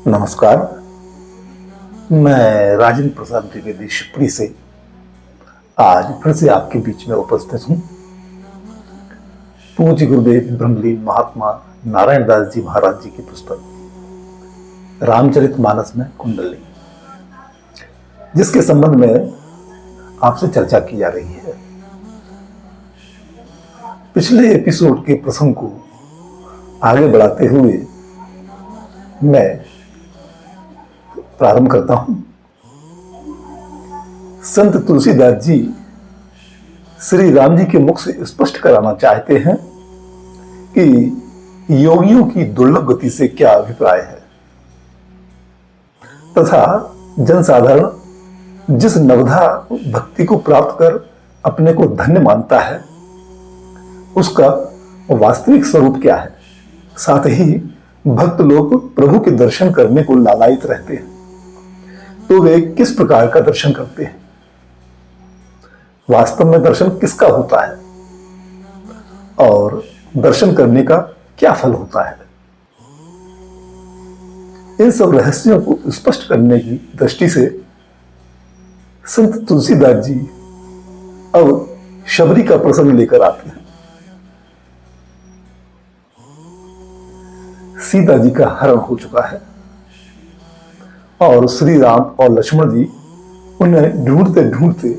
नमस्कार। मैं राजेंद्र प्रसाद द्विवेदी शिवपुरी से आज फिर से आपके बीच में उपस्थित हूं। पूज्य गुरुदेव ब्रह्मलीन महात्मा नारायण दास जी महाराज जी की पुस्तक रामचरितमानस में कुंडली, जिसके संबंध में आपसे चर्चा की जा रही है। पिछले एपिसोड के प्रसंग को आगे बढ़ाते हुए मैं प्रारंभ करता हूं। संत तुलसीदास जी श्री राम जी के मुख से स्पष्ट कराना चाहते हैं कि योगियों की दुर्लभ गति से क्या अभिप्राय है तथा जनसाधारण जिस नवधा भक्ति को प्राप्त कर अपने को धन्य मानता है उसका वास्तविक स्वरूप क्या है। साथ ही भक्त लोग प्रभु के दर्शन करने को लालायित रहते हैं, तो वे किस प्रकार का दर्शन करते हैं, वास्तव में दर्शन किसका होता है और दर्शन करने का क्या फल होता है। इन सब रहस्यों को स्पष्ट करने की दृष्टि से संत तुलसीदास जी अब शबरी का प्रसंग लेकर आते हैं। सीता जी का हरण हो चुका है और श्री राम और लक्ष्मण जी उन्हें ढूंढते ढूंढते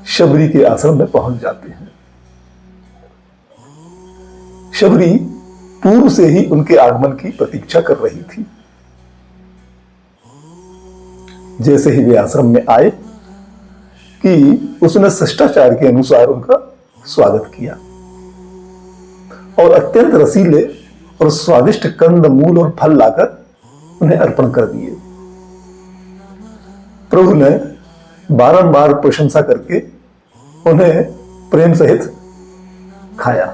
शबरी के आश्रम में पहुंच जाते हैं। शबरी पूर्व से ही उनके आगमन की प्रतीक्षा कर रही थी। जैसे ही वे आश्रम में आए कि उसने शिष्टाचार के अनुसार उनका स्वागत किया और अत्यंत रसीले और स्वादिष्ट कंद मूल और फल लाकर उन्हें अर्पण कर दिए। प्रभु ने बारंबार प्रशंसा करके उन्हें प्रेम सहित खाया।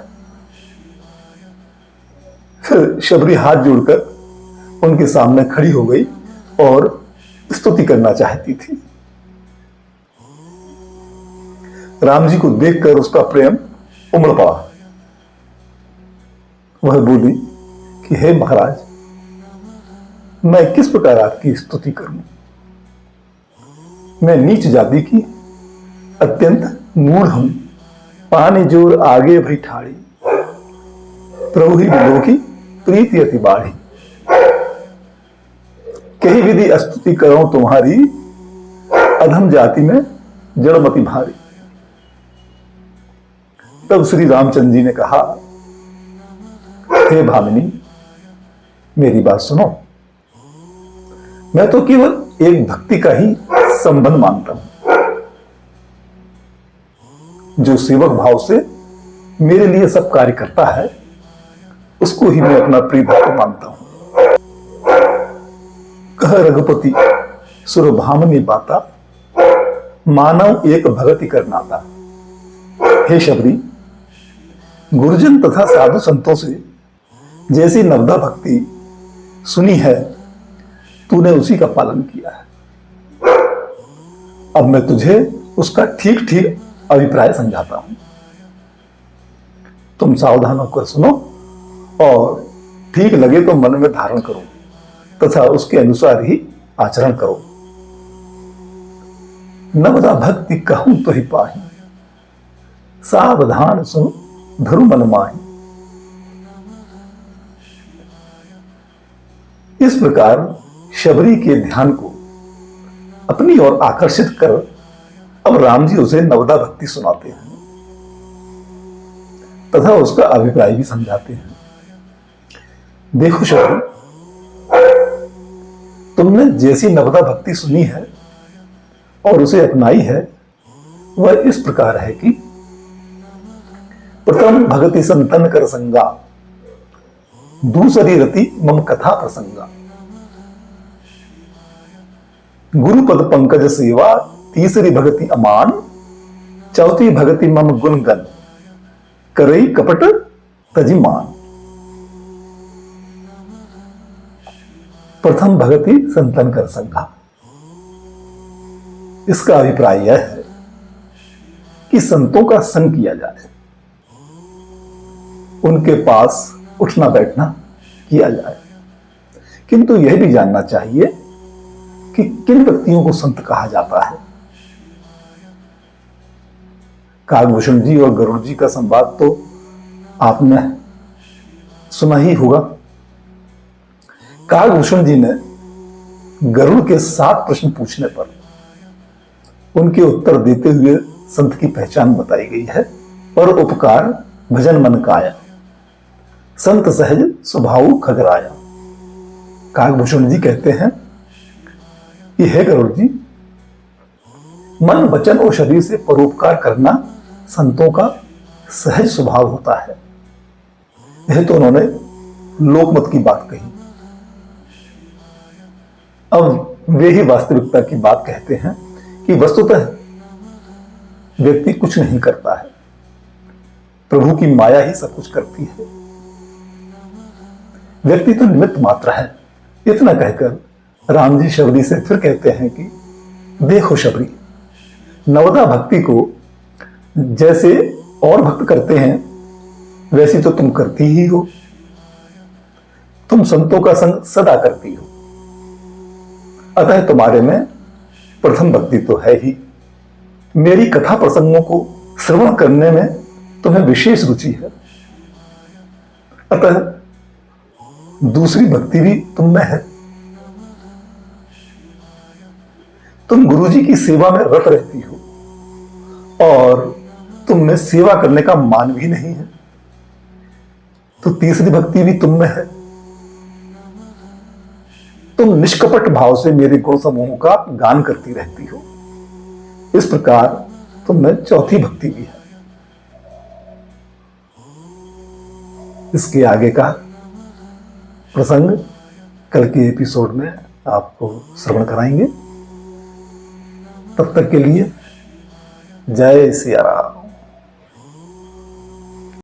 फिर शबरी हाथ जोड़कर उनके सामने खड़ी हो गई और स्तुति करना चाहती थी। राम जी को देखकर उसका प्रेम उमड़ पड़ा। वह बोली कि हे महाराज, मैं किस प्रकार आपकी स्तुति करूं। मैं नीच जाति की अत्यंत मूढ़ हूं। पानी जोर आगे भई ठाड़ी, प्रभु ही मिलो की प्रीति अति बाढ़ी। कही विधि स्तुति करो तुम्हारी, अधम जाति में जड़मति भारी। तब श्री रामचंद्र जी ने कहा, हे भामिनी, मेरी बात सुनो। मैं तो केवल एक भक्ति का ही संबंध मानता हूं। जो सेवक भाव से मेरे लिए सब कार्य करता है उसको ही मैं अपना प्रिय भक्त मानता हूं। कह रघुपति सुर भामिनी बाता, मानव एक भगति कर नाता। हे शबरी, गुरुजन तथा साधु संतों से जैसी नवधा भक्ति सुनी है तूने उसी का पालन किया है। अब मैं तुझे उसका ठीक ठीक अभिप्राय समझाता हूं। तुम सावधान होकर सुनो और ठीक लगे तो मन में धारण करो तथा उसके अनुसार ही आचरण करो। नवधा भक्ति कहूं तो ही पाही, सावधान सुन धरु मन माही। इस प्रकार शबरी के ध्यान को अपनी ओर आकर्षित कर अब राम जी उसे नवधा भक्ति सुनाते हैं तथा उसका अभिप्राय भी समझाते हैं। देखो शबरी, तुमने जैसी नवधा भक्ति सुनी है और उसे अपनाई है वह इस प्रकार है कि प्रथम भगति संतन कर संगा, दूसरी रति मम कथा प्रसंगा। गुरुपद पंकज सेवा, तीसरी भगति अमान, चौथी भगति मम गुणगन, करई कपट तजिमान। प्रथम भगति संतन कर संगा। इसका अभिप्राय यह है कि संतों का संग किया जाए, उनके पास उठना बैठना किया जाए, किंतु यह भी जानना चाहिए कि किन व्यक्तियों को संत कहा जाता है। काकभूषण जी और गरुड़ जी का संवाद तो आपने सुना ही होगा। काकभूषण जी ने गरुड़ के 7 प्रश्न पूछने पर उनके उत्तर देते हुए संत की पहचान बताई गई है। पर उपकार भजन मन काया, संत सहज स्वभाव खगराया। काकभूषण जी कहते हैं कि हे गरुड़ जी, मन वचन और शरीर से परोपकार करना संतों का सहज स्वभाव होता है। यह तो उन्होंने लोकमत की बात कही। अब वे ही वास्तविकता की बात कहते हैं कि वस्तुतः व्यक्ति कुछ नहीं करता है, प्रभु की माया ही सब कुछ करती है। व्यक्ति तो निमित्त मात्र है। इतना कहकर राम जी शबरी से फिर कहते हैं कि देखो शबरी, नवदा भक्ति को जैसे और भक्त करते हैं वैसी तो तुम करती ही हो। तुम संतों का संग सदा करती हो, अतः तुम्हारे में प्रथम भक्ति तो है ही। मेरी कथा प्रसंगों को श्रवण करने में तुम्हें विशेष रुचि है, अतः दूसरी भक्ति भी तुम में है। तुम गुरुजी की सेवा में रत रहती हो और तुम में सेवा करने का मान भी नहीं है, तो तीसरी भक्ति भी तुम में है। तुम निष्कपट भाव से मेरे गुण समूहों का गान करती रहती हो। इस प्रकार तुम में चौथी भक्ति भी है। इसके आगे का प्रसंग कल के एपिसोड में आपको श्रवण कराएंगे। तब तक के लिए जय सिया राम।